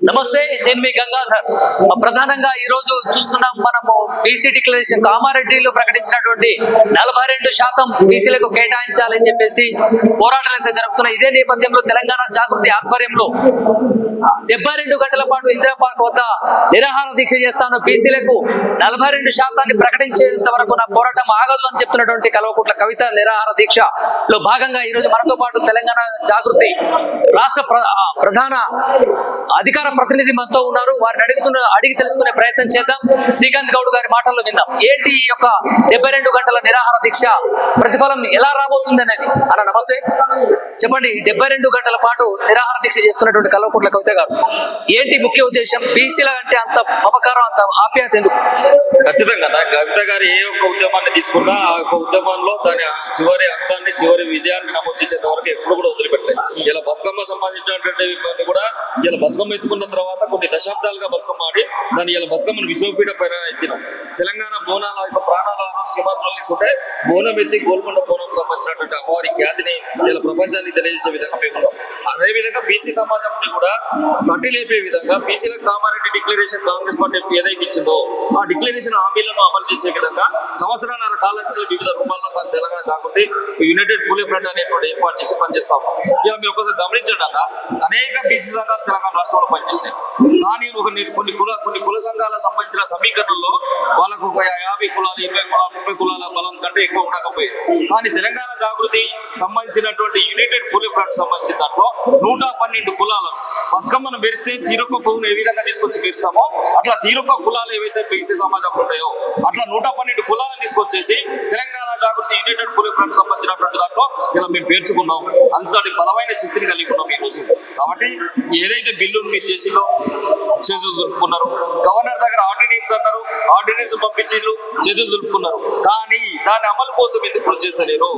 నమస్తే, నేను మీ గంగాధర్. ప్రధానంగా ఈ రోజు చూస్తున్నాం మనము బీసీ డిక్లరేషన్ కామారెడ్డిలో ప్రకటించినటువంటి 42% బీసీలకు కేటాయించాలని చెప్పేసి పోరాటాలు అయితే జరుగుతున్నాయి. ఇదే నేపథ్యంలో తెలంగాణ జాగృతి ఆధ్వర్యంలో 72 గంటల పాటు ఇందిరా పార్క్ వద్ద నిరాహార దీక్ష చేస్తాను, బీసీలకు 42% ప్రకటించేంత వరకు నా పోరాటం ఆగదు అని చెప్తున్నటువంటి కల్వకుంట్ల కవిత నిరాహార దీక్షలో భాగంగా ఈ రోజు మనతో పాటు తెలంగాణ జాగృతి రాష్ట్ర ప్రధాన అధికార ప్రతినిధి మనతో ఉన్నారు. వారిని అడిగి తెలుసుకునే ప్రయత్నం చేద్దాం. శ్రీకాంత్ గౌడ్ గారి మాటల్లో విందాం. ఏంటి ఈ యొక్క 72 గంటల నిరాహార దీక్ష ప్రతిఫలం ఎలా రాబోతుంది అనేది. అన్న నమస్తే, చెప్పండి. 72 గంటల పాటు నిరాహార దీక్ష చేస్తున్నటువంటి కల్వకుంట్ల కవిత గారు, ఏంటి ముఖ్య ఉద్దేశం? బీసీల అంటే అంత మమకారం, అంత ఆప్యాయత ఎందుకు? ఖచ్చితంగా కవిత గారు ఏ ఒక్క ఉద్యమాన్ని తీసుకున్నా ఆ యొక్క ఉద్యమంలో దాని చివరి అంతాన్ని, చివరి విజయాన్ని నమోదు చేసేంత వరకు ఎప్పుడు కూడా వదిలిపెట్టలేదు. ఇలా బతుకమ్మ సంబంధించినటువంటి పని కూడా ఇలా బతుకమ్మ ఎత్తుకున్న తర్వాత కొన్ని దశాబ్దాలుగా బతుకమ్మ ఆడి దాన్ని ఇలా బతుకమ్మను విశ్వపీఠ పైన ఎత్తినాం. తెలంగాణ బోనాల యొక్క ప్రాణాల సీమాంధ్రాలు తీసుకుంటే బోనం ఎత్తి గోల్కొండ బోనం సంబంధించినటువంటి అమ్మవారి ఖ్యాతిని ఇలా ప్రపంచానికి తెలియజేసే విధంగా మేము ఉన్నాం. అదేవిధంగా బీసీ సమాజంని కూడా తట్టి లేపే విధంగా బీసీలకు కామారెడ్డి డిక్లరేషన్ కాంగ్రెస్ పార్టీ ఏదైతే ఇచ్చిందో ఆ డిక్లరేషన్ హామీలను అమలు చేసే విధంగా సంవత్సరాల కాలం నుంచి వివిధ రూపాల్లో తెలంగాణ జాగృతి యునైటెడ్ పూలే ఫ్రంట్ అనేటువంటి ఏర్పాటు చేసి పనిచేస్తాము. ఇలా మీరు ఒకసారి గమనించండి, అనేక బీసీ సంఘాలు తెలంగాణ రాష్ట్రంలో పనిచేసినాయి. కానీ కొన్ని కుల సంఘాలకు సంబంధించిన సమీకరణలో వాళ్ళకు 50 కులాలు, 20 కులాలు, 30 కులాల బలం కంటే ఎక్కువ ఉండకపోయింది. కానీ తెలంగాణ జాగృతి సంబంధించినటువంటి యునైటెడ్ పూలే ఫ్రంట్ సంబంధించిన దాంట్లో 112 కులాలు బతుకమ్మను మెరిస్తే తీరొక్క పువ్వును ఏ విధంగా తీసుకొచ్చి మెరుస్తామో అట్లా తీరొక్క కులాలు ఏవైతే బీసీ సమాజంలో ఉన్నాయో అట్లా 112 కులాలను తీసుకొచ్చేసి తెలంగాణ జాగృతి యునైటెడ్ పూలే ఫ్రంట్ సంబంధించినటువంటి దాంట్లో ఇలా మేము పేర్చుకున్నాం. అంతటి బలమైన శక్తిని కలిగి ఉన్నాం ఈ రోజు. కాబట్టి ఏదైతే బిల్లును మీరు చేసిందో చేతులు దులుపుకున్నారు, గవర్నర్ దగ్గర ఆర్డినెన్స్ అన్నారు, ఆర్డినెన్స్ పంపించేళ్ళు చేతులు దులుపుకున్నారు. కానీ దాని అమలు కోసం ఎందుకు కృషి చేస్తలేరు?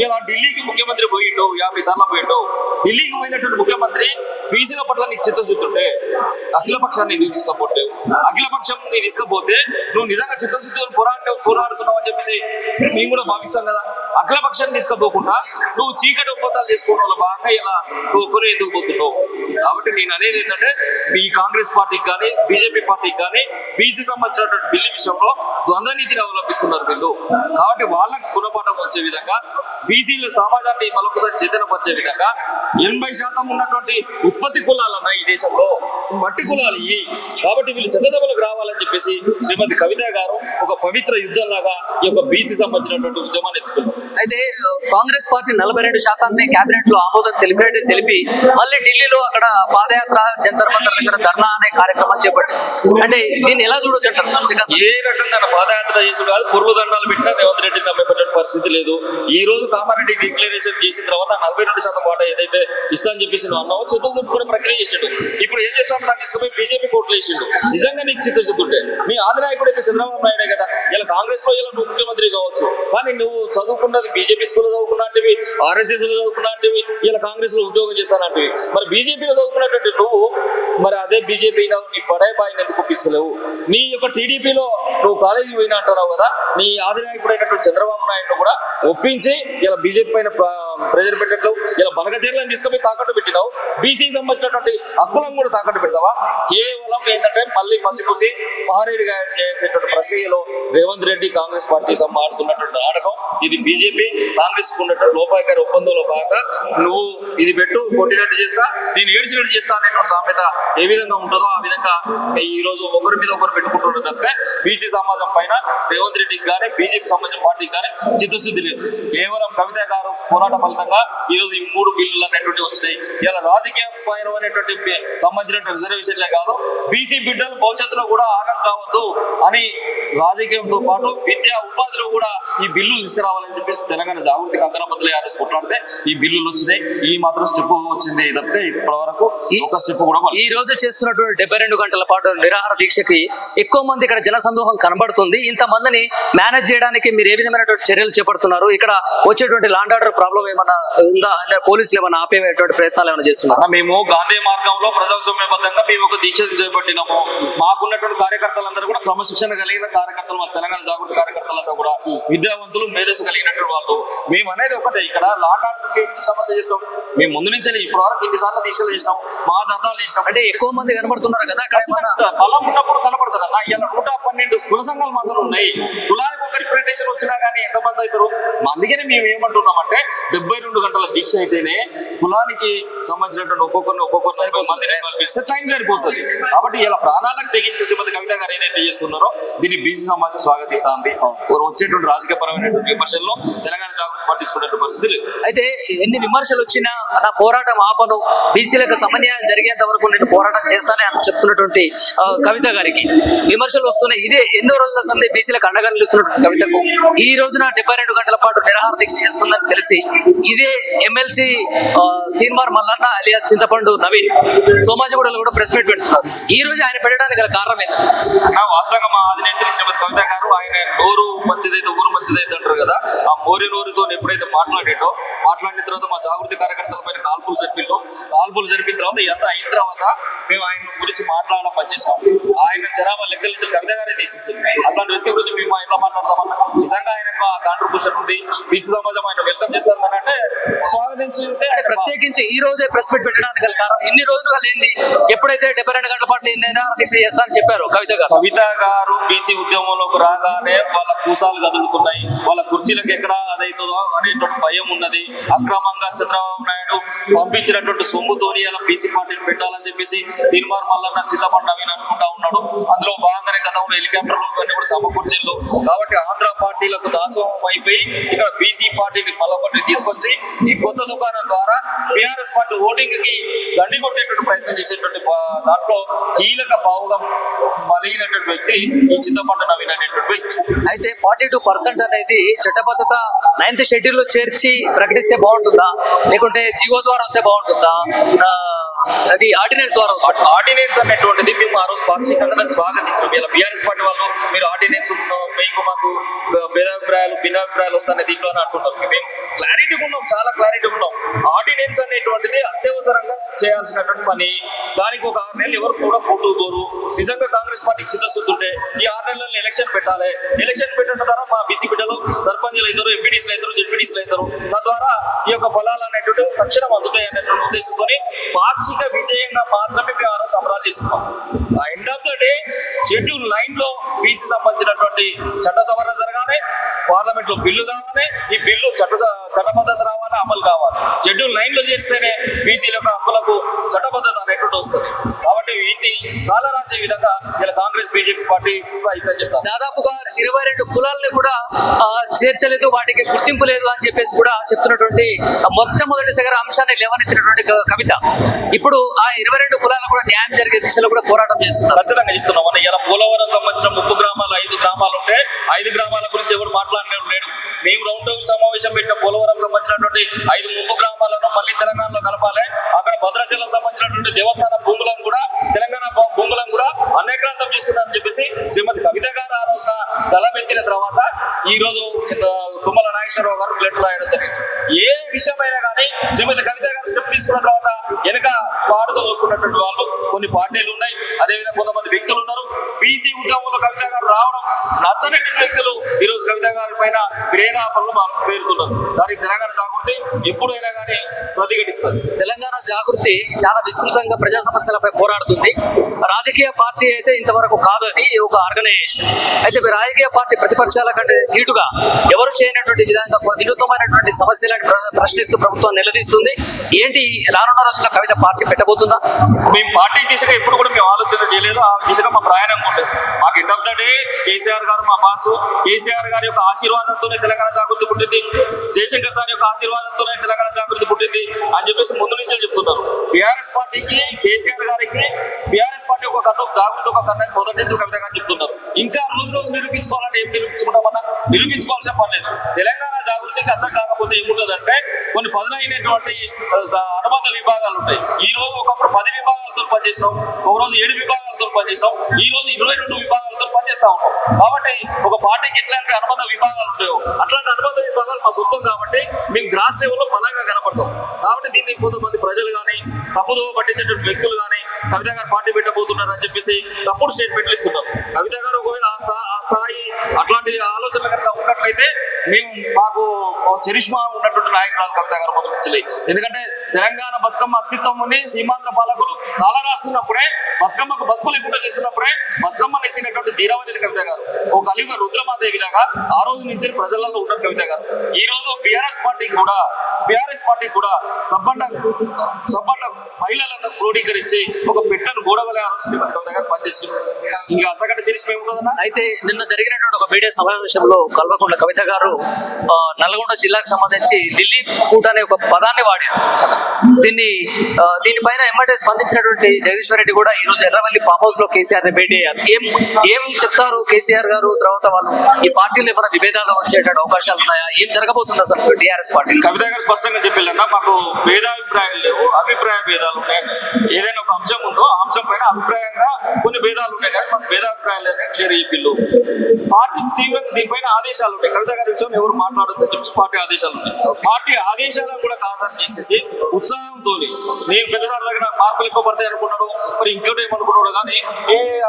ఇలా ఢిల్లీకి ముఖ్యమంత్రి పోయిండు, 50 సార్లు పోయిండు. ఢిల్లీకి పోయినటువంటి ముఖ్యమంత్రి బీసీల పట్ల నీకు చిత్తశుద్ధి అఖిల పక్షాన్ని నీకు తీసుకపోలేవు. అఖిల పక్షం నీ తీసుకపోతే నువ్వు నిజంగా చిత్తశుద్ధితో పోరాడుతున్నావు అని చెప్పేసి మేము కూడా భావిస్తాం కదా. అఖిల పక్షాన్ని తీసుకపోకుండా నువ్వు చీకటి ఒప్పందాలు చేసుకోవడం వల్ల బాగా ఇలా నువ్వు కొని ఎందుకు పోతున్నావు? కాబట్టి నేను అనేది ఏంటంటే ఈ కాంగ్రెస్ పార్టీకి కానీ బీజేపీ పార్టీకి కానీ బీసీ సంబంధించినటువంటి బిల్లు విషయంలో ద్వంద్వ నీతిని అవలంబిస్తున్నారు వీళ్ళు. కాబట్టి వాళ్ళకు గుణపాఠం వచ్చే విధంగా బీసీల సమాజాన్ని మరొకసారి చైతన్యపరిచే విధంగా 80% ఉన్నటువంటి ఉత్పత్తి కులాలన్న ఈ దేశంలో మట్టి కులాలు ఇవి. కాబట్టి వీళ్ళు చట్టసభలకు రావాలని చెప్పేసి శ్రీమతి కవిత గారు ఒక పవిత్ర యుద్ధంలాగా ఈ యొక్క బీసీ సంబంధించినటువంటి ఉద్యమాన్ని ఎత్తుకున్నారు. అయితే కాంగ్రెస్ పార్టీ 42% కేబినెట్ లో ఆమోదం తెలిపి మళ్ళీ ఢిల్లీలో అక్కడ పాదయాత్ర, జంతర్ మంతర్ దగ్గర ధర్నా అనే కార్యక్రమం చేపట్టింది. అంటే దీన్ని ఎలా చూడొచ్చు అంటారు? ఏ రకంగా పాదయాత్ర చేసి కాదు, పొరుగు దండాలు పెట్టినా రేవంత్ రెడ్డిని నమ్మేటువంటి పరిస్థితి లేదు. ఈ రోజు కామారెడ్డి డిక్లరేషన్ చేసిన తర్వాత 42% వాటా ఏదైతే ఇస్తా అని చెప్పేసి నువ్వు అన్నావు, చేతులు దులుపుకునే ప్రక్రియ చేసిండు. ఇప్పుడు ఏం చేస్తావు? దాన్ని తీసుకుపోయి బీజేపీ కోట్లు వేసిండు. నిజంగా నీకు చిత్తశుద్ధి ఉంటే నీ ఆదినాయకుడు అయితే చంద్రబాబు నాయుడే కదా. ఇలా కాంగ్రెస్ లో ఇలా నువ్వు ముఖ్యమంత్రి కావచ్చు, కానీ నువ్వు చదువుకున్నది బీజేపీ స్కూల్లో చదువుకున్నట్టువి, RSS లో చదువుకున్నట్టువి, ఇలా కాంగ్రెస్ లో ఉద్యోగం చేస్తానంటివి. మరి బీజేపీలో చదువుకున్నటువంటి నువ్వు మరి అదే బీజేపీగా నీ పడాయిపాయిని ఎందుకు ఒప్పిస్తలేవు? నీ యొక్క టీడీపీలో నువ్వు కాలేజీ పోయినా అంటున్నావు కదా. నీ ఆదినాయకుడు అయినటువంటి చంద్రబాబు నాయుడు కూడా ఒప్పించి ఇలా బీజేపీ పైన ప్రెజర్ పెట్టట్లు ఇలా బనకచర్లను తీసుకుపోయి తాకట్టు పెట్టినావు. బీసీకి సంబంధించినటువంటి హక్కులను కూడా తాకట్టు పెడతావా? కేవలం ఏంటంటే మళ్ళీ మసిపూసి మహారెడ్డిగా చేసేటువంటి ప్రక్రియలో రేవంత్ రెడ్డి కాంగ్రెస్ పార్టీ ఆడుతున్నటువంటి నాటకం ఇది. బీజేపీ కాంగ్రెస్ కు ఉన్నటువంటి లోపాయకారి ఒప్పందంలో భాగంగా నువ్వు ఇది పెట్టు, కొట్టినట్టు చేస్తా, నేను ఏడ్చినట్టు చేస్తా అనేటువంటి సామెత ఏ విధంగా ఉంటుందో ఆ విధంగా ఈ రోజు ఒకరి మీద ఒకరు పెట్టుకుంటున్నారు తప్పే బీసీ సమాజం పైన రేవంత్ రెడ్డికి కానీ బీజేపీ సంబంధించిన పార్టీకి కానీ చిత్తశుద్ధి లేదు. కేవలం కవిత గారు పోరాట ఫలితంగా ఈ రోజు ఈ 3 బిల్లులు అనేటువంటి వచ్చినాయి. ఇలా రాజకీయ పైనటువంటి సంబంధించిన రిజర్వేషన్లే కాదు, బీసీ బిడ్డలు భవిష్యత్తులో కూడా ఆగం కావద్దు అని రాజకీయంతో పాటు విద్యా ఉపాధిలో కూడా ఈ బిల్లులు తీసుకురావాలని చెప్పేసి తెలంగాణ జాగృతి కంకణబద్దులు ఆ రోజు కొట్లాడితే ఈ బిల్లులు వచ్చినాయి. ఈ మాత్రం స్టెప్ వచ్చింది తప్పితే ఇప్పటి వరకు ఒక స్టెప్ కూడా. ఈ రోజు చేస్తున్నటువంటి 72 గంటల పాటు నిరాహార దీక్షకి ఎక్కువ మంది ఇక్కడ జనసందోహం కనబడుతుంది. పడుతుంది. ఇంతమందిని మేనేజ్ చేయడానికి మీరు ఏ విధమైనటువంటి చర్యలు చేపడుతున్నారు? ఇక్కడ వచ్చేటువంటి లాండ్ ఆర్డర్ ప్రాబ్లం ఏమైనా ఉందా? అంటే పోలీసులు ఏమైనా ఆపేటువంటి ప్రయత్నాలు ఏమైనా చేస్తున్నారు? మేము గాంధీ మార్గంలో ప్రజాస్వామ్యబద్ధంగా మేము ఒక దీక్ష చేపట్టినాము. మాకున్నటువంటి కార్యకర్తలందరూ కూడా క్రమశిక్షణ కలిగిన కార్యకర్తలు, మా తెలంగాణ జాగృతి కార్యకర్తలంతా కూడా విద్యావంతులు, మేధస్సు కలిగినటువంటి వాళ్ళు. మేము అనేది ఒకటే, ఇక్కడ లాండ్ ఆర్డర్ సమస్య చేస్తాం. మేము ముందు నుంచి ఇప్పుడు వరకు ఎన్నిసార్లు దీక్షలు చేసినాం, మా ధర్నాలు చేసినాం. అంటే ఎక్కువ మంది కనబడుతున్నారు కదా అక్కడ, బలం ఉన్నప్పుడు కనపడతారు అన్న. ఇలా 112 కుల సంఘాలు మాత్రం ఉన్నాయి. కులానికి ఒక రిప్రజెంటేషన్ వచ్చినా కానీ ఎంతమంది అవుతారు? అందుకనే మేము ఏమంటున్నామంటే 72 గంటల దీక్ష అయితేనే కులానికి సంబంధించినటువంటి ఒక్కొక్కసారి మందిని కల్పిస్తే టైం సరిపోతుంది. కాబట్టి ఇలా ప్రాణాలకు తెగించి శ్రీమతి కవిత గారు ఏదైతే చేస్తున్నారో దీన్ని బీసీ సమాజం స్వాగతిస్తా ఉంది. వచ్చేటువంటి రాజకీయపరమైనటువంటి విమర్శల్లో తెలంగాణ జాగృతి పట్టించుకునే పరిస్థితి లేదు. అయితే ఎన్ని విమర్శలు వచ్చినా నా పోరాటం ఆపను, బీసీలకు సమన్యాయం జరిగేంత వరకు నేను పోరాటం చేస్తానే అని చెప్తున్నటువంటి కవిత గారికి విమర్శలు వస్తున్నాయి. ఇదే ఎన్నో రోజుల సందే బీసీలకు అండగా నిలుస్తున్నటువంటి కవితకు ఈ రోజున 72 గంటల పాటు నిరాహార దీక్ష చేస్తుందని తెలిసి ఇదే ఎమ్మెల్సీ తీన్మార్ మల్లన్న అలియాస్ చింతపండు నవీన్ సోమాజిగూడలో కూడా ప్రెస్ మీట్ పెడుతున్నారు. ఈ రోజు ఆయన పెట్టడానికి గల కారణం ఏంటి? వాస్తవంగా మా అధినేత్రి శ్రీమతి కవిత గారు ఆయన నోరు మంచిదైతే ఊరు మంచిదైతే అంటారు కదా, ఆ నోరుతో ఎప్పుడైతే మాట్లాడిన తర్వాత మా జాగృతి కార్యకర్తల పైన కాల్పులు జరిపిన తర్వాత ఎంత అయిన తర్వాత మేము ఆయన గురించి మాట్లాడడం పనిచేసాం. ఆయన జనాభా లెక్కల నుంచి కవిత గారే తీసేసారు. అట్లాంటి వ్యక్తి గురించి మేము ఎట్లా మాట్లాడదామన్నా, నిజంగా ఆయన కాంట్రిబ్యూషన్ ఉంది, బీసీ సమాజం ఆయన వెల్కమ్ చేస్తారంటే స్వాగతించి ప్రత్యేకించి ఈ రోజే ప్రెస్ మీట్ పెట్టడానికి గల కారణం ఇన్ని రోజులుగా లేని ఎప్పుడైతే 72 గంటల పాటు నిరాహార దీక్ష చేస్తానని చెప్పారు కవిత గారు బీసీ ఉద్యమంలోకి రాగానే వాళ్ళ కూసాలు కదులుతున్నాయి, వాళ్ళ కుర్చీలకు ఎక్కడ అదైతుందో అనేటువంటి భయం ఉన్నది. అక్రమంగా చంద్రబాబు నాయుడు పంపించినటువంటి సొమ్ముతోని ఇలా బీసీ పార్టీని పెట్టాలని చెప్పేసి తీన్మార్ మల్లన్న చింతపండు నవీన్ అనుకుంటా ఉన్నాడు. అందులో భాగంగానే గతంలో హెలికాప్టర్లు ఇవన్నీ కూడా సమకూర్చిల్లు. కాబట్టి ఆంధ్ర పార్టీలకు దాసోహం అయిపోయి ఇక్కడ బీసీ పార్టీని మళ్ళీ తీసుకొచ్చి ఈ కొత్త దుకాణం ద్వారా బీఆర్ఎస్ పార్టీ ఓటింగ్ కి గండి కొట్టేటువంటి ప్రయత్నం చేసేటువంటి దాంట్లో కీలక పావుగా మలిగినటువంటి వ్యక్తి ఈ చింతపండు నవీన్ అనేటువంటి వ్యక్తి. అయితే 42% అనేది చట్టబద్ధత 9th షెడ్యూల్ లో చేర్చి ప్రకటిస్తే బాగుంటుందా, లేకుంటే జీవో ద్వారా వస్తే బాగుంటుందా, అది ఆర్డినెన్స్ ద్వారా? ఆర్డినెన్స్ అనేటువంటిది మేము ఆ రోజు పాక్షికంగా స్వాగతించాం. ఇలా బీఆర్ఎస్ పార్టీ వాళ్ళు మీరు ఆర్డినెన్స్ మీకు మాకు భిన్నాభిప్రాయాలు వస్తాయి దీంట్లో అని అంటున్నారు. మేము క్లారిటీగా ఉన్నాం, చాలా క్లారిటీగా ఉన్నాం. ఆర్డినెన్స్ అనేటువంటిది అత్యవసరంగా చేయాల్సినటువంటి పని. దానికి ఒక 6 నెలలు ఎవరు కూడా కోరు. నిజంగా కాంగ్రెస్ పార్టీ చిత్తశుద్ధి ఉంటే ఈ 6 నెలల్లో ఎలక్షన్ పెట్టాలి. ఎలక్షన్ పెట్టడం ద్వారా మా బీసీ బిడ్డలు సర్పంచ్లు అవుతారు, ఎంపీటీసీలు అవుతారు, జెడ్పీటీసీలు అవుతారు. తద్వారా ఈ యొక్క ఫలాలు అనేటువంటి తక్షణం అందుతాయి అనేటువంటి ఉద్దేశంతో పాక్షిక విజయంగా మాత్రమే మేము ఆ రోజు సంబరాలు చేసుకున్నాం. End of the day schedule 9 లో బీసీ సంబంధించినటువంటి చట్ట సవరణ జరగాలి, పార్లమెంట్ లో బిల్లు కావాలి, ఈ బిల్లు చట్టబద్ధత రావాలి, అమలు కావాలి. షెడ్యూల్ 9 లో చేస్తేనే బీసీల యొక్క హక్కులకు చట్టబద్ధత అనేటువంటి వస్తుంది. కాబట్టి వీటిని కాల రాసే విధంగా ఇలా కాంగ్రెస్ బీజేపీ పార్టీ ప్రయత్నం చేస్తారు. దాదాపుగా 22 కులాలని కూడా చేర్చలేదు, వాటికి గుర్తింపు లేదు అని చెప్పేసి కూడా చెప్తున్నటువంటి మొట్టమొదటిసారి అంశాన్ని లేవనెత్తినటువంటి కవిత ఇప్పుడు ఆ 22 కులాలకు కూడా న్యాయం జరిగే దిశలో కూడా పోరాటం చేస్తున్నారు. ఖచ్చితంగా చేస్తున్నాం. ఇలా పోలవరం సంబంధించిన 30 గ్రామాలు 5 గ్రామాలు ఉంటే 5 గ్రామాల గురించి ఎవరు మాట్లాడలేడు. మేము రౌండ్ టేబుల్ సమావేశం పెట్టిన పోలవరం సంబంధించినటువంటి 5 ముంపు గ్రామాలను మళ్ళీ తెలంగాణలో కలపాలి. అక్కడ భద్రాచలం సంబంధించినటువంటి దేవస్థాన భూములను కూడా తెలంగాణ భూములను కూడా అనేకాంతం చేస్తున్నారని చెప్పేసి శ్రీమతి కవిత గారు ఆ రోజున దళమెత్తిన తర్వాత ఈ రోజు తుమ్మల నాగేశ్వరరావు గారు లెటర్ రాయడం జరిగింది. ఏ విషయమైనా కానీ శ్రీమతి కవిత గారు స్టెప్ తీసుకున్న తర్వాత వెనక పాడుతూ వస్తున్నటువంటి వాళ్ళు కొన్ని పార్టీలు ఉన్నాయి, అదేవిధంగా కొంతమంది వ్యక్తులు ఉన్నారు. బీసీ ఉద్యమంలో కవిత గారు రావడం నచ్చని వ్యక్తులు ఈ రోజు కవిత గారి పైన ప్రేరాపనలు పేరుతున్నారు. దానికి తెలంగాణ జాగృతి ఎప్పుడైనా కానీ ప్రతిఘటిస్తారు. తెలంగాణ జాగృతి చాలా విస్తృతంగా ప్రజా సమస్యలపై పోరాడుతుంది. రాజకీయ పార్టీ అయితే ఇంతవరకు కాదని ఒక ఆర్గనైజేషన్. అయితే మీ రాజకీయ పార్టీ ప్రతిపక్షాల కంటే ధీటుగా ఎవరు చేయనటువంటి విధంగా వినూత్నమైనటువంటి సమస్యలను ప్రశ్నిస్తూ ప్రభుత్వం నిలదీస్తుంది. ఏంటి రానున్న రోజుల్లో కవిత పార్టీ పెట్టబోతుందా? మేము పార్టీ దిశగా ఎప్పుడు కూడా మేము ఆలోచన చేయలేదు. ఆ దిశగా మా ప్రయాణం ఉండేది. మాకు end of the day KCR గారు మా బాసు. కేసీఆర్ గారి యొక్క ఆశీర్వాదంతోనే తెలంగాణ జాగృతి పుట్టింది, జయశంకర్ సార్ యొక్క ఆశీర్వాదంతోనే తెలంగాణ జాగృతి పుట్టింది అని చెప్పేసి ముందు నుంచే చెప్తున్నారు. బీఆర్ఎస్ పార్టీకి కేసీఆర్ గారికి బీఆర్ఎస్ పార్టీ ఒక కన్ను, జాగృతి ఒక కన్ను మొదటి నుంచి కవిత గారు చెప్తున్నారు. ఇంకా రోజు నిరూపించుకోవాలంటే ఏం నిరూపించుకుంటామన్నా నిరూపించుకోవాల్సిన పని లేదు. తెలంగాణ జాగృతికి అర్థం కాకపోతే లేకపోతే ఏముంటదంటే కొన్ని పదునైనటువంటి అనుబంధ విభాగాలు ఉంటాయి. ఈ రోజు ఒకప్పుడు 10 విభాగాలతో పనిచేస్తాం, ఒక రోజు 7 విభాగాలతో పనిచేస్తాం, ఈ రోజు 22 విభాగాలతో పనిచేస్తా ఉంటాం. కాబట్టి ఒక పార్టీకి ఎట్లాంటి అనుబంధ విభాగాలు ఉంటాయో అట్లాంటి అనుబంధ విభాగాలు మా సొంతం కాబట్టి మేము గ్రాస్ లెవెల్లో బలంగా కనపడతాం. కాబట్టి దీన్ని కొంతమంది ప్రజలు కానీ తప్పుదో పట్టించేటువంటి వ్యక్తులు కానీ కవిత గారు పార్టీ పెట్టబోతున్నారు అని చెప్పేసి తప్పుడు స్టేట్మెంట్లు ఇస్తున్నారు. కవిత గారు ఒకవేళ ఆ స్థాయి అట్లాంటి ఆలోచనలు కనుక ఉన్నట్లయితే మేము మాకు చరిష్మా ఉన్నటువంటి నాయకురాలు కవిత గారు మొదలు నుంచి. ఎందుకంటే తెలంగాణ బతుకమ్మ అస్తిత్వంని సీమాంధ్ర పాలకులు కాల రాస్తున్నప్పుడే బతుకమ్మకు బతుకులు ఎక్కువ చేస్తున్నప్పుడే బతుకమ్మను ఎత్తినటువంటి ధీరవనేది కవిత గారు. ఒక కలియుగ రుద్రమాదేవి లాగా ఆ రోజు నుంచి ప్రజలలో ఉన్నారు కవిత గారు. ఈ రోజు బీఆర్ఎస్ పార్టీ కూడా సబ్బండ మహిళలను క్రోడీకరించి ఒక పెట్టను గోడవలే ఆలోచన కవిత గారు పనిచేసి ఇంకా అంతకంటే చరిష్మా ఏముంటుందన్నా. అయితే నిన్న జరిగినటువంటి ఒక మీడియా సమావేశంలో కల్వకుంట్ల కవిత గారు నల్గొండ జిల్లాకు సంబంధించి ఢిల్లీ ఫూట్ అనే ఒక పదాన్ని వాడారు. దీనిపైన ఎమ్మటే స్పందించినటువంటి జగదీశ్వర్ రెడ్డి కూడా ఈ రోజు ఎర్రవల్లి ఫామ్ హౌస్ లో కేసీఆర్ ని భేటీ అయ్యారు. ఏం చెప్తారు కేసీఆర్ గారు? తర్వాత వాళ్ళు ఈ పార్టీలో ఏమైనా విభేదాలు వచ్చేటువంటి అవకాశాలు ఉన్నాయా? ఏం జరగబోతుంది అసలు టీఆర్ఎస్ పార్టీ? కవిత గారు స్పష్టంగా చెప్పారన్నా, మాకు భేదాభిప్రాయాలు లేవు, అభిప్రాయ భేదాలు ఉన్నాయి. ఏదైనా ఒక అంశం ఉందో ఆ అంశం పైన అభిప్రాయంగా కొన్ని భేదాలు ఉంటాయి కానీ మాకు భేదాభిప్రాయాలు లేదని చెప్పిల్లు. పార్టీ తీవ్రంగా దీనిపైన ఆదేశాలు ఉంటాయి. కవిత గారి విషయం ఎవరు మాట్లాడొద్దని చెప్పి పార్టీ ఆదేశాలు ఉంటాయి. పార్టీ ఆదేశాలను కూడా కాదని చేసేసి ఉత్సాహంతో నేను పెద్దసారి దగ్గర మార్పులు ఎక్కువ పడతాయి అనుకున్నాడు, మరి ఇంకోటి ఏమనుకున్నాడు కానీ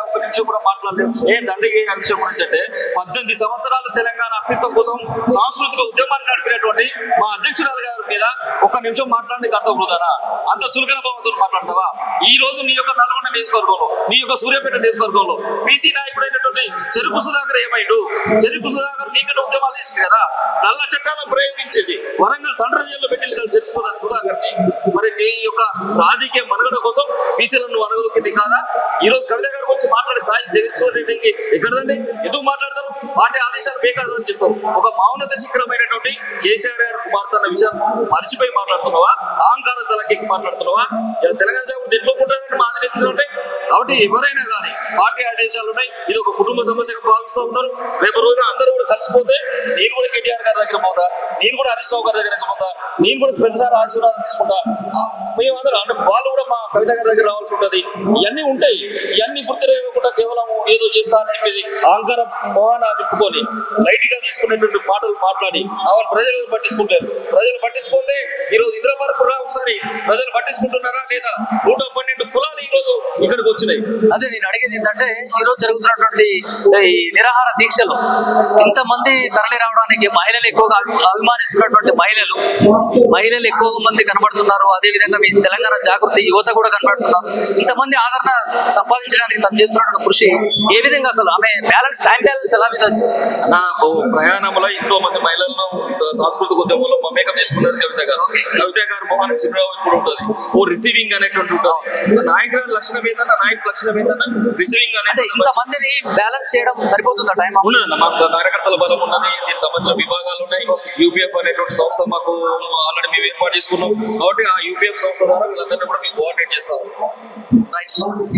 ఒక్క నిమిషం కూడా మాట్లాడలేదు. దండగే విషయం గురించి అంటే 18 సంవత్సరాలు తెలంగాణ అస్తిత్వం కోసం సాంస్కృతిక ఉద్యమాన్ని నడిపినటువంటి మా అధ్యక్షురాలు గారి మీద ఒక్క నిమిషం మాట్లాడడానికి అంత వృధానా? అంత చులకన భావంతో మాట్లాడతావా? ఈ రోజు నీ యొక్క నల్గొండ నియోజకవర్గంలో, నీ యొక్క సూర్యాపేట నియోజకవర్గంలో బీసీ నాయకుడైనటువంటి చెరుకు సుధాకర్ ఏమైండు? చెరుకు సుధాకర్ నీకంటే ఉద్యమాలు చేసింది కదా, నల్ల చట్టాలను ప్రయోగించేసి వరంగల్ సెంట్రల్ జైల్లో పెట్టింది కదా చెరుకు సుధాకర్ ని. మరి నీ యొక్క రాజకీయ మనుగడ కోసం బీసీలను అనగదొక్కింది కాదా? ఈ రోజు కవిత గారి గురించి మాట్లాడే స్థాయి జగదీశ్వర్ రెడ్డికి ఎక్కడదండి? ఎందుకు మాట్లాడతారు? పార్టీ ఆదేశాలు బేకాదని చేస్తాం. ఒక మౌనత శిఖరమైనటువంటి కేసీఆర్ గారు కుమార్తె అన్న విషయం మర్చిపోయి మాట్లాడుతున్నావా? అహంకారం తలకెక్కి మాట్లాడుతున్నావా? ఇలా తెలంగాణ జాబు ఎట్లుకుంటారంటే మా అధినేతలు ఉంటాయి. కాబట్టి ఎవరైనా కానీ పార్టీ ఆదేశాలు ఉన్నాయి, ఇది ఒక కుటుంబ సమస్యగా భావిస్తూ ఉన్నారు. రేపు రోజున అందరూ కూడా కలిసిపోతే నేను కూడా కేటీఆర్ గారి దగ్గర పోతా, నేను కూడా హరీష్ రావు గారి దగ్గర పోతా, నేను కూడా పెద్దసారి ఆశీర్వాదం తీసుకుంటా. మేమందరం అంటే వాళ్ళు కూడా మా కవిత గారి దగ్గర రావాల్సి ఉంటుంది. ఇవన్నీ ఉంటాయి. ఇవన్నీ గుర్తులేకుండా కేవలం ఏదో చేస్తా అని చెప్పేసి అహంకారం మోహన నిప్పుకొని లైట్ గా తీసుకునేటువంటి మాటలు మాట్లాడి వాళ్ళు ప్రజలు పట్టించుకుంటారు. ప్రజలు పట్టించుకుంటే ఈ రోజు ఇంద్రపార్కు ఒకసారి ప్రజలు పట్టించుకుంటున్నారా లేదా? 112 కులాలు ఈ రోజు ఇక్కడికి వచ్చినాయి. అదే నేను అడిగేది ఏంటంటే ఈ రోజు జరుగుతున్నటువంటి ఈ నిరాహార దీక్షలు ఇంతమంది తరలి రావడానికి మహిళలు ఎక్కువగా అభిమానిస్తున్నటువంటి మహిళలు ఎక్కువ మంది కనబడుతున్నారు. అదే విధంగా మీ తెలంగాణ జాగృతి యువత కూడా కనబడుతున్నారు. ఇంతమంది ఆదరణ సంపాదించడానికి తను చేస్తున్నటువంటి కృషి ఏ విధంగా అసలు ఆమె టైం బ్యాలెన్స్ ఎలా విధంగా చేస్తుంది? నా ప్రయాణంలో ఎంతో మంది మహిళలను సాంస్కృతిక ఉద్యమంలో మేకప్ చేసుకున్నారు కవిత గారు. కవిత గారు మొహాన్ని చిరునవ్వు ఇప్పుడు ఉంటుంది. ఓ రిసీవింగ్ అనేటువంటి ఉంటుంది. నాయకుల లక్షణం ఏంటన్నా, నాయకుల లక్షణం ఏంటన్నా రిసీవింగ్ అంటే ఇంతమందిని బ్యాలెన్స్ చేయడం సరిపోతుందా? టైం ఉన్నదన్న మాకు కార్యకర్తల బలం ఉన్నది. దీనికి సంబంధించిన విభాగాలు ఉన్నాయి. యూపీఎఫ్ అనేటువంటి సంస్థ మాకు ఆల్రెడీ మేము ఏర్పాటు చేసుకున్నాం. కాబట్టి ఆ యూపీఎఫ్ సంస్థ ద్వారా వీళ్ళందరినీ కూడా మేము కోఆర్డినేట్ చేస్తాం.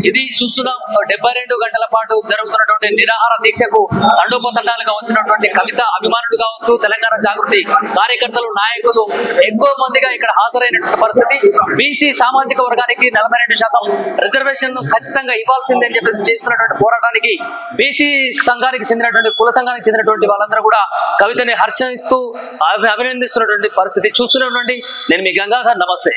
ఇది చూస్తున్నాం. 72 గంటల పాటు జరుగుతున్నటువంటి నిరాహార దీక్షకు తండోపతండాలుగా వచ్చినటువంటి కవిత అభిమానులు కావచ్చు, తెలంగాణ జాగృతి కార్యకర్తలు, నాయకులు ఎక్కువ మందిగా ఇక్కడ హాజరైనటువంటి పరిస్థితి. బీసీ సామాజిక వర్గానికి 42% రిజర్వేషన్ ఖచ్చితంగా ఇవ్వాల్సిందే అని చెప్పేసి చేస్తున్నటువంటి పోరాటానికి బీసీ సంఘానికి చెందినటువంటి కుల సంఘానికి చెందినటువంటి వాళ్ళందరూ కూడా కవితని హర్షిస్తూ అభినందిస్తున్నటువంటి పరిస్థితి చూస్తున్నటువంటి నేను మీ గంగాధర్. నమస్తే.